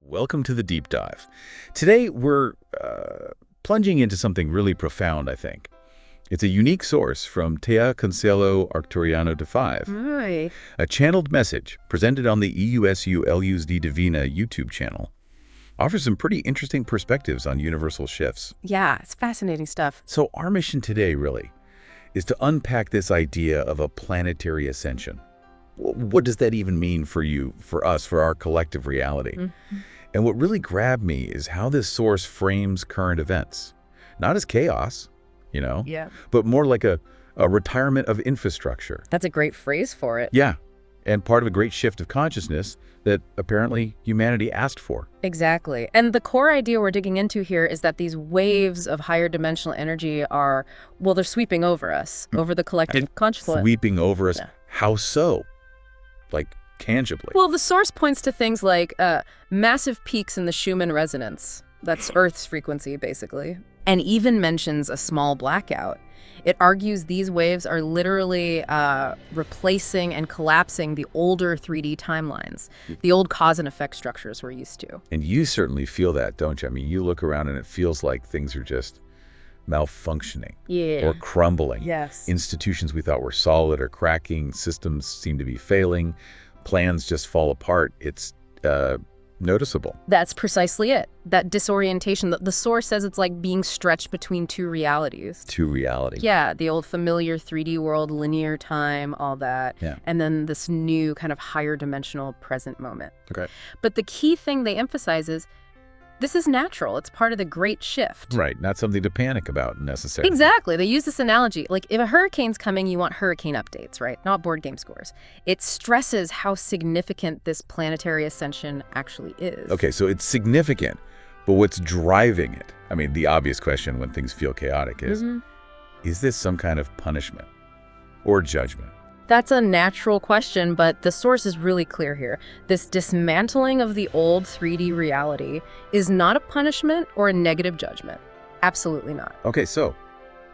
Welcome to the deep dive. Today we're plunging into something really profound, I think. It's a unique source from Tea Conselho Arcturiano de 5, Right. a channeled message presented on the EUSU Luz de Divina YouTube channel. Offers some pretty interesting perspectives on universal shifts. Yeah, it's fascinating stuff. So our mission today, really, is to unpack this idea of a planetary ascension. What does that even mean for you, for us, for our collective reality? Mm-hmm. And what really grabbed me is how this source frames current events. Not as chaos, Yeah. but more like a retirement of infrastructure. That's a great phrase for it. Yeah, and part of a great shift of consciousness that apparently humanity asked for. Exactly. And the core idea we're digging into here is that these waves of higher dimensional energy are, well, they're sweeping over us, over the collective consciousness. Sweeping over us. Yeah. How so? Like, tangibly. Well, the source points to things like massive peaks in the Schumann resonance. That's Earth's frequency, basically. And even mentions a small blackout. It argues these waves are literally replacing and collapsing the older 3D timelines, the old cause and effect structures we're used to. And you certainly feel that, don't you? I mean, you look around and it feels like things are just malfunctioning or crumbling. Yes. Institutions we thought were solid are cracking. Systems seem to be failing. Plans just fall apart. It's noticeable. That's precisely it. That disorientation. The source says it's like being stretched between two realities. To reality. Yeah, the old familiar 3D world, linear time, all that. Yeah. And then this new kind of higher dimensional present moment. Okay. But the key thing they emphasize is this is natural. It's part of the great shift. Right. Not something to panic about necessarily. Exactly. They use this analogy. Like, if a hurricane's coming, you want hurricane updates, right? Not board game scores. It stresses how significant this planetary ascension actually is. Okay, so it's significant, but what's driving it? I mean, the obvious question when things feel chaotic is this some kind of punishment or judgment? That's a natural question, but the source is really clear here. This dismantling of the old 3D reality is not a punishment or a negative judgment. Absolutely not. Okay, so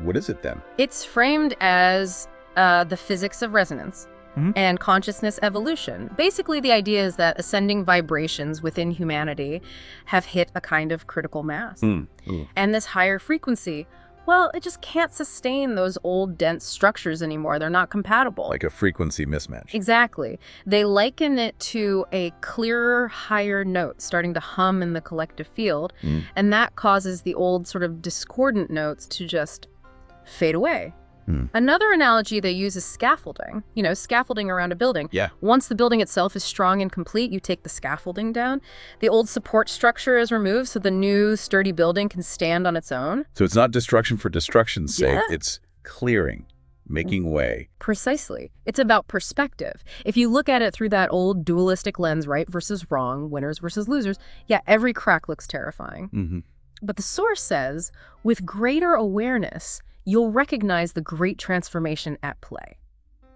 what is it then? It's framed as the physics of resonance and consciousness evolution. Basically, the idea is that ascending vibrations within humanity have hit a kind of critical mass. And this higher frequency, well, it just can't sustain those old dense structures anymore. They're not compatible. Like a frequency mismatch. Exactly. They liken it to a clearer, higher note starting to hum in the collective field, and that causes the old sort of discordant notes to just fade away. Another analogy they use is scaffolding. Scaffolding around a building. Yeah. Once the building itself is strong and complete, you take the scaffolding down. The old support structure is removed so the new sturdy building can stand on its own. So it's not destruction for destruction's sake. Yeah. It's clearing, making way. Precisely. It's about perspective. If you look at it through that old dualistic lens, right versus wrong, winners versus losers, yeah, every crack looks terrifying. But the source says, with greater awareness, you'll recognize the great transformation at play.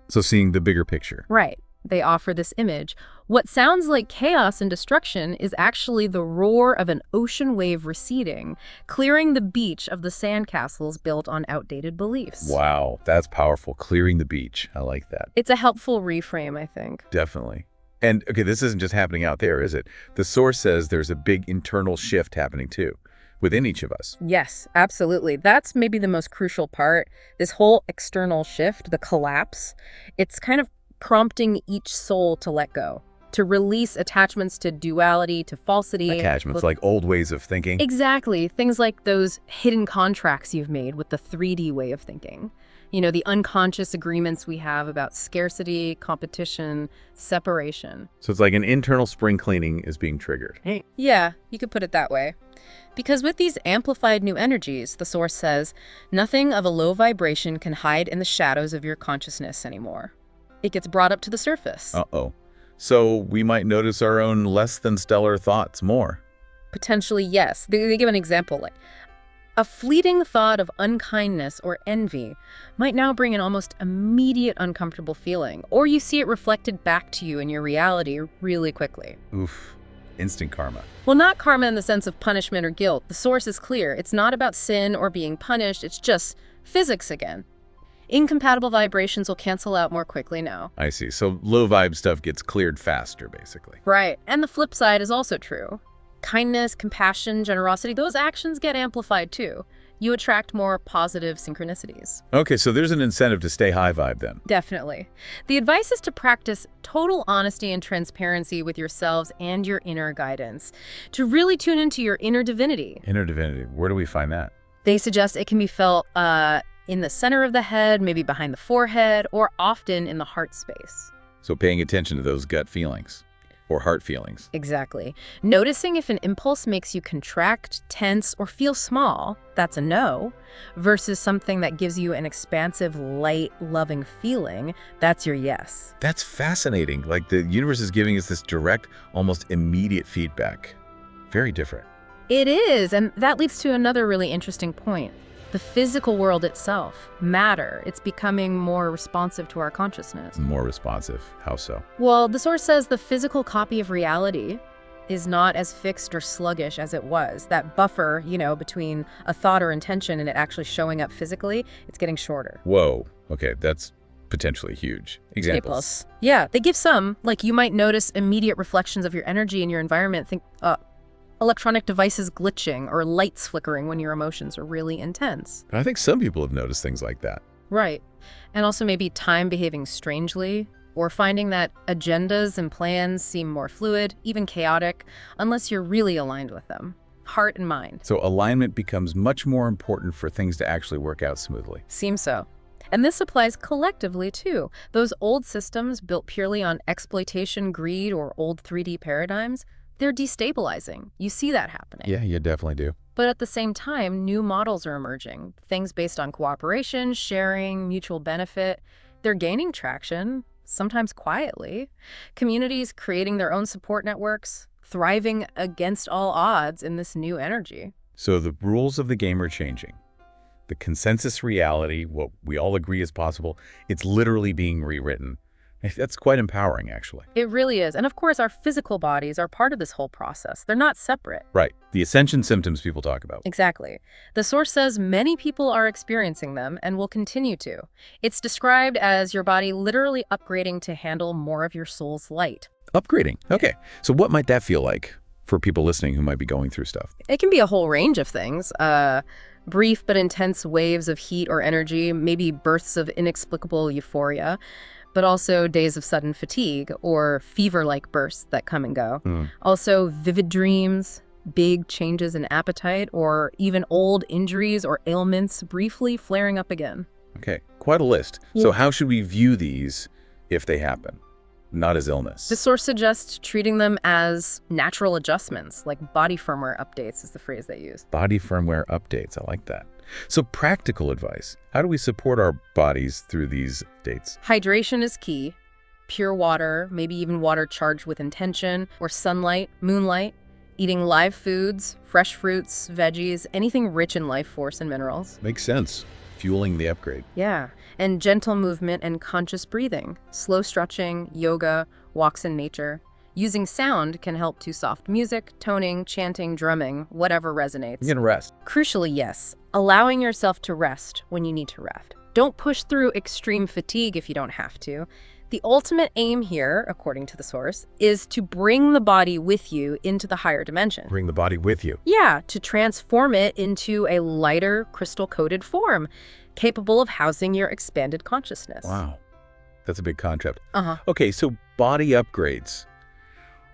So seeing the bigger picture. Right. They offer this image. What sounds like chaos and destruction is actually the roar of an ocean wave receding, clearing the beach of the sandcastles built on outdated beliefs. Wow, that's powerful. Clearing the beach. I like that. It's a helpful reframe, I think. Definitely. And okay, this isn't just happening out there, is it? The source says there's a big internal shift happening too, within each of us. Yes, absolutely. That's maybe the most crucial part. This whole external shift, the collapse, it's kind of prompting each soul to let go, to release attachments to duality, to falsity. Attachments, like old ways of thinking. Exactly. Things like those hidden contracts you've made with the 3D way of thinking. The unconscious agreements we have about scarcity, competition, separation. So it's like an internal spring cleaning is being triggered. Yeah, you could put it that way. Because with these amplified new energies, the source says, nothing of a low vibration can hide in the shadows of your consciousness anymore. It gets brought up to the surface. Uh-oh. So we might notice our own less than stellar thoughts more. Potentially, yes. They give an example, like, a fleeting thought of unkindness or envy might now bring an almost immediate uncomfortable feeling, or you see it reflected back to you in your reality really quickly. Oof. Instant karma. Well, not karma in the sense of punishment or guilt. The source is clear. It's not about sin or being punished. It's just physics again. Incompatible vibrations will cancel out more quickly now. I see. So low vibe stuff gets cleared faster, basically. Right. And the flip side is also true. Kindness, compassion, generosity, those actions get amplified too. You attract more positive synchronicities. Okay, so there's an incentive to stay high vibe then. Definitely. The advice is to practice total honesty and transparency with yourselves and your inner guidance, to really tune into your inner divinity. Inner divinity, where do we find that? They suggest it can be felt in the center of the head, maybe behind the forehead, or often in the heart space. So paying attention to those gut feelings or heart feelings. Exactly. Noticing if an impulse makes you contract, tense, or feel small, that's a no, versus something that gives you an expansive, light, loving feeling, that's your yes. That's fascinating. Like the universe is giving us this direct, almost immediate feedback. Very different. It is, and that leads to another really interesting point. The physical world itself, matter, it's becoming more responsive to our consciousness. More responsive. How so? Well, the source says the physical copy of reality is not as fixed or sluggish as it was. That buffer, between a thought or intention and it actually showing up physically, it's getting shorter. Whoa. Okay, that's potentially huge. Examples. Yeah, they give some, like you might notice immediate reflections of your energy in your environment. Think, electronic devices glitching or lights flickering when your emotions are really intense. I think some people have noticed things like that. Right. And also maybe time behaving strangely, or finding that agendas and plans seem more fluid, even chaotic, unless you're really aligned with them. Heart and mind. So alignment becomes much more important for things to actually work out smoothly. Seems so. And this applies collectively, too. Those old systems built purely on exploitation, greed, or old 3D paradigms, they're destabilizing. You see that happening. Yeah, you definitely do. But at the same time, new models are emerging. Things based on cooperation, sharing, mutual benefit. They're gaining traction, sometimes quietly. Communities creating their own support networks, thriving against all odds in this new energy. So the rules of the game are changing. The consensus reality, what we all agree is possible, it's literally being rewritten. That's quite empowering, actually. It really is. And of course, our physical bodies are part of this whole process. They're not separate. Right. The ascension symptoms people talk about. Exactly. The source says many people are experiencing them and will continue to. It's described as your body literally upgrading to handle more of your soul's light. Upgrading. Okay. So what might that feel like for people listening who might be going through stuff? It can be a whole range of things. Brief but intense waves of heat or energy, maybe bursts of inexplicable euphoria, but also days of sudden fatigue or fever-like bursts that come and go. Also vivid dreams, big changes in appetite, or even old injuries or ailments briefly flaring up again. Okay, quite a list. Yeah. So how should we view these if they happen? Not as illness. The source suggests treating them as natural adjustments, like body firmware updates is the phrase they use. Body firmware updates, I like that. So practical advice. How do we support our bodies through these dates? Hydration is key. Pure water, maybe even water charged with intention, or sunlight, moonlight. Eating live foods, fresh fruits, veggies, anything rich in life force and minerals. Makes sense. Fueling the upgrade. Yeah, and gentle movement and conscious breathing. Slow stretching, yoga, walks in nature. Using sound can help to soft music, toning, chanting, drumming, whatever resonates. You're gonna rest. Crucially, yes, allowing yourself to rest when you need to rest. Don't push through extreme fatigue if you don't have to. The ultimate aim here, according to the source, is to bring the body with you into the higher dimension. Bring the body with you. Yeah, to transform it into a lighter, crystal-coated form, capable of housing your expanded consciousness. Wow. That's a big concept. Uh-huh. Okay, so body upgrades.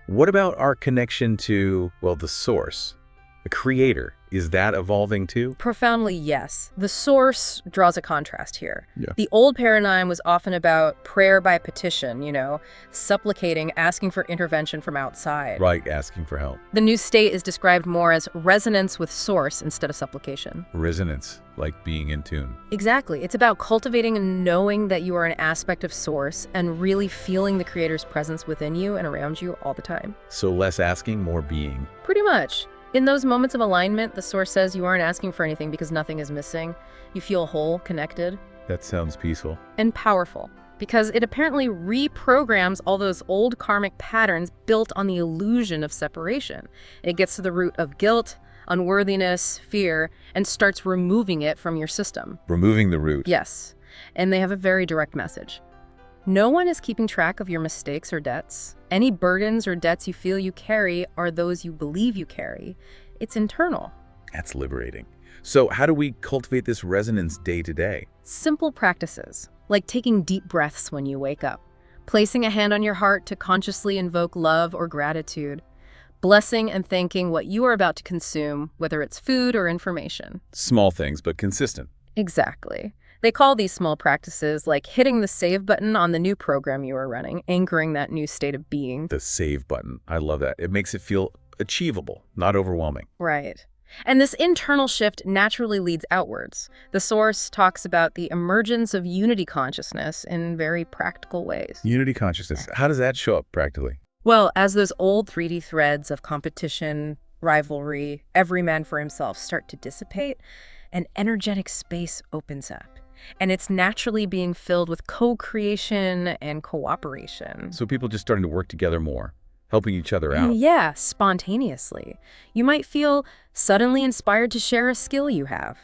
What about our connection to, well, the source, the creator? Is that evolving too? Profoundly, yes. The source draws a contrast here. Yeah. The old paradigm was often about prayer by petition, supplicating, asking for intervention from outside. Right, asking for help. The new state is described more as resonance with source instead of supplication. Resonance, like being in tune. Exactly. It's about cultivating and knowing that you are an aspect of source and really feeling the creator's presence within you and around you all the time. So less asking, more being. Pretty much. In those moments of alignment, the source says you aren't asking for anything because nothing is missing. You feel whole, connected. That sounds peaceful. And powerful, because it apparently reprograms all those old karmic patterns built on the illusion of separation. It gets to the root of guilt, unworthiness, fear, and starts removing it from your system. Removing the root. Yes. And they have a very direct message. No one is keeping track of your mistakes or debts. Any burdens or debts you feel you carry are those you believe you carry. It's internal. That's liberating. So how do we cultivate this resonance day to day? Simple practices, like taking deep breaths when you wake up, placing a hand on your heart to consciously invoke love or gratitude, blessing and thanking what you are about to consume, whether it's food or information. Small things, but consistent. Exactly. They call these small practices like hitting the save button on the new program you are running, anchoring that new state of being. The save button. I love that. It makes it feel achievable, not overwhelming. Right. And this internal shift naturally leads outwards. The Source talks about the emergence of unity consciousness in very practical ways. Unity consciousness. How does that show up practically? Well, as those old 3D threads of competition, rivalry, every man for himself start to dissipate, an energetic space opens up. And it's naturally being filled with co-creation and cooperation. So people just starting to work together more, helping each other out. Yeah, spontaneously. You might feel suddenly inspired to share a skill you have.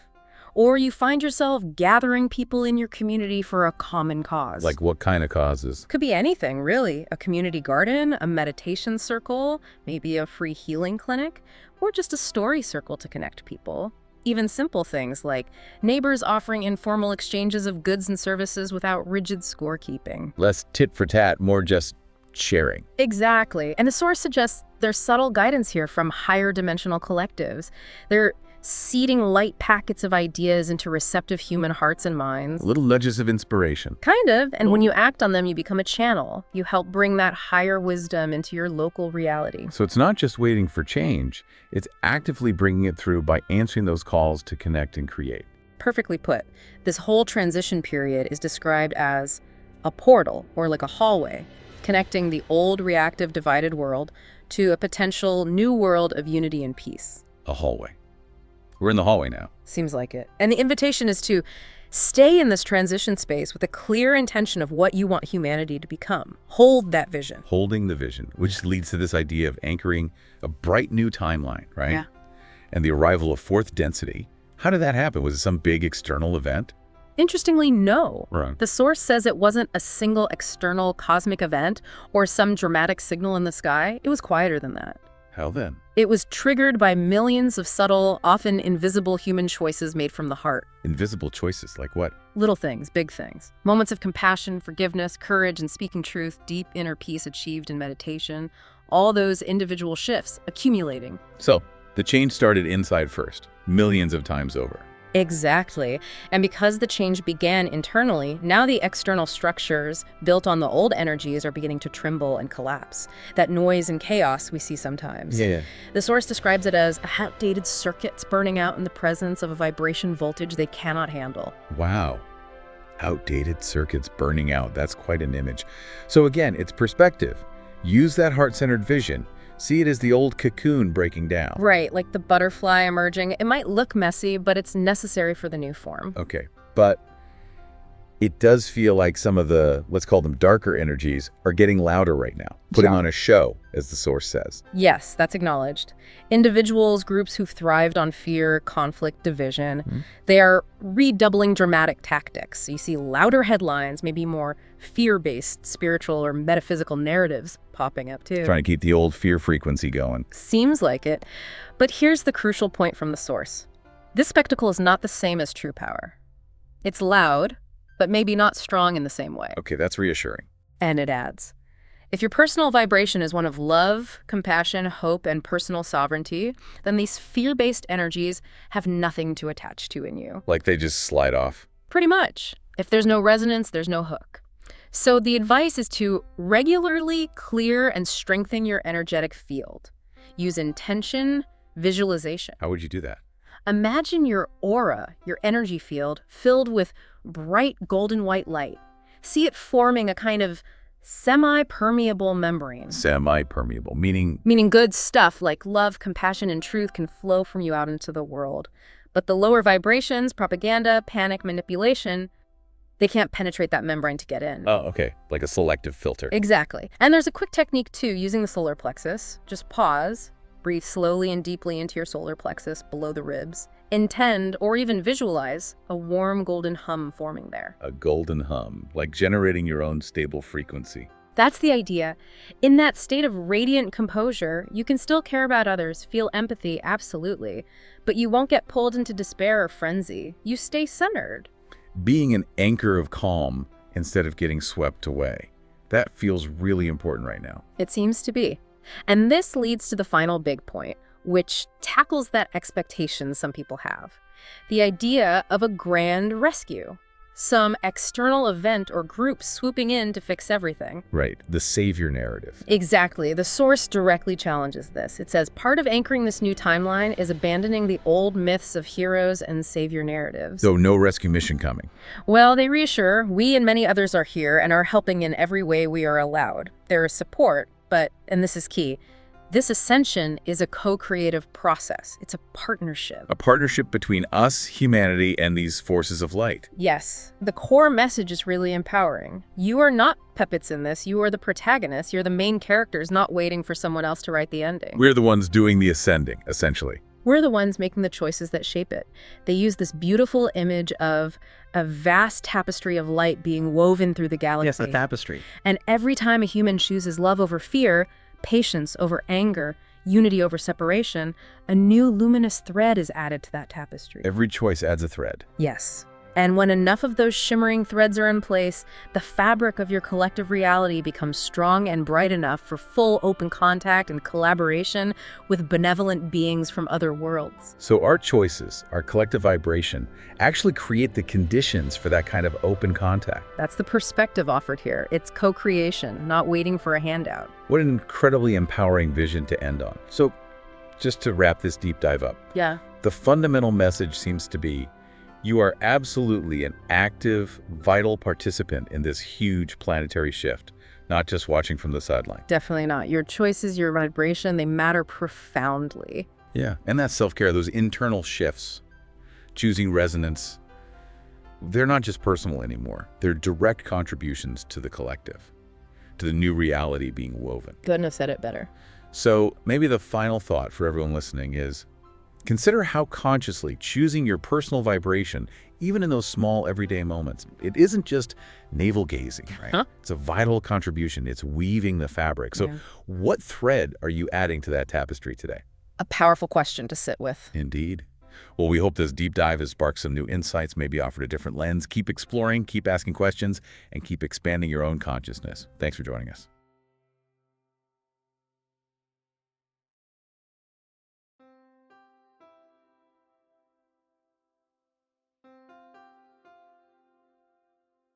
Or you find yourself gathering people in your community for a common cause. Like what kind of causes? Could be anything, really. A community garden, a meditation circle, maybe a free healing clinic, or just a story circle to connect people. Even simple things like neighbors offering informal exchanges of goods and services without rigid scorekeeping. Less tit for tat, more just sharing. Exactly. And the Source suggests there's subtle guidance here from higher dimensional collectives. They're seeding light packets of ideas into receptive human hearts and minds. Little nudges of inspiration. Kind of. And when you act on them, you become a channel. You help bring that higher wisdom into your local reality. So it's not just waiting for change. It's actively bringing it through by answering those calls to connect and create. Perfectly put. This whole transition period is described as a portal, or like a hallway, connecting the old reactive divided world to a potential new world of unity and peace. A hallway. We're in the hallway now. Seems like it. And the invitation is to stay in this transition space with a clear intention of what you want humanity to become. Hold that vision. Holding the vision, which leads to this idea of anchoring a bright new timeline, right? Yeah. And the arrival of fourth density. How did that happen? Was it some big external event? Interestingly, no. Right. The Source says it wasn't a single external cosmic event or some dramatic signal in the sky. It was quieter than that. How then? It was triggered by millions of subtle, often invisible human choices made from the heart. Invisible choices, like what? Little things, big things. Moments of compassion, forgiveness, courage, and speaking truth, deep inner peace achieved in meditation. All those individual shifts accumulating. So, the change started inside first, millions of times over. Exactly. And because the change began internally, now the external structures built on the old energies are beginning to tremble and collapse. That noise and chaos we see sometimes. Yeah. The Source describes it as outdated circuits burning out in the presence of a vibration voltage they cannot handle. Wow. Outdated circuits burning out. That's quite an image. So again, it's perspective. Use that heart-centered vision. See it as the old cocoon breaking down. Right, like the butterfly emerging. It might look messy, but it's necessary for the new form. Okay, but it does feel like some of the, let's call them darker energies, are getting louder right now, putting on a show, as the Source says. Yes, that's acknowledged. Individuals, groups who've thrived on fear, conflict, division, they are redoubling dramatic tactics. You see louder headlines, maybe more fear-based spiritual or metaphysical narratives popping up too. Trying to keep the old fear frequency going. Seems like it. But here's the crucial point from the Source. This spectacle is not the same as true power. It's loud, but maybe not strong in the same way. Okay, that's reassuring. And it adds, if your personal vibration is one of love, compassion, hope, and personal sovereignty, then these fear-based energies have nothing to attach to in you. Like they just slide off. Pretty much. If there's no resonance, there's no hook. So the advice is to regularly clear and strengthen your energetic field. Use intention, visualization. How would you do that? Imagine your aura, your energy field, filled with bright golden white light. See it forming a kind of semi-permeable membrane. Semi-permeable, meaning? Meaning good stuff like love, compassion, and truth can flow from you out into the world. But the lower vibrations, propaganda, panic, manipulation, they can't penetrate that membrane to get in. Oh, okay. Like a selective filter. Exactly. And there's a quick technique, too, using the solar plexus. Just pause, breathe slowly and deeply into your solar plexus below the ribs, intend, or even visualize a warm golden hum forming there. A golden hum, like generating your own stable frequency. That's the idea. In that state of radiant composure, you can still care about others, feel empathy, absolutely, but you won't get pulled into despair or frenzy. You stay centered. Being an anchor of calm instead of getting swept away. That feels really important right now. It seems to be. And this leads to the final big point, which tackles that expectation some people have. The idea of a grand rescue. Some external event or group swooping in to fix everything. Right, the savior narrative. Exactly. The source directly challenges this. It says part of anchoring this new timeline is abandoning the old myths of heroes and savior narratives. So no rescue mission coming. Well, they reassure, we and many others are here and are helping in every way we are allowed. There is support, but, and this is key, this ascension is a co-creative process. It's a partnership. A partnership between us, humanity, and these forces of light. Yes. The core message is really empowering. You are not puppets in this. You are the protagonists. You're the main characters, not waiting for someone else to write the ending. We're the ones doing the ascending, essentially. We're the ones making the choices that shape it. They use this beautiful image of a vast tapestry of light being woven through the galaxy. Yes, a tapestry. And every time a human chooses love over fear, patience over anger, unity over separation, a new luminous thread is added to that tapestry. Every choice adds a thread. Yes. And when enough of those shimmering threads are in place, the fabric of your collective reality becomes strong and bright enough for full open contact and collaboration with benevolent beings from other worlds. So our choices, our collective vibration, actually create the conditions for that kind of open contact. That's the perspective offered here. It's co-creation, not waiting for a handout. What an incredibly empowering vision to end on. So just to wrap this deep dive up, Yeah. the fundamental message seems to be you are absolutely an active, vital participant in this huge planetary shift, not just watching from the sideline. Definitely not. Your choices, your vibration, they matter profoundly. Yeah, and that self-care, those internal shifts, choosing resonance, they're not just personal anymore. They're direct contributions to the collective, to the new reality being woven. Couldn't have said it better. So maybe the final thought for everyone listening is, consider how consciously choosing your personal vibration, even in those small everyday moments, it isn't just navel-gazing, right? Huh? It's a vital contribution. It's weaving the fabric. So Yeah. what thread are you adding to that tapestry today? A powerful question to sit with. Indeed. Well, we hope this deep dive has sparked some new insights, maybe offered a different lens. Keep exploring, keep asking questions, and keep expanding your own consciousness. Thanks for joining us.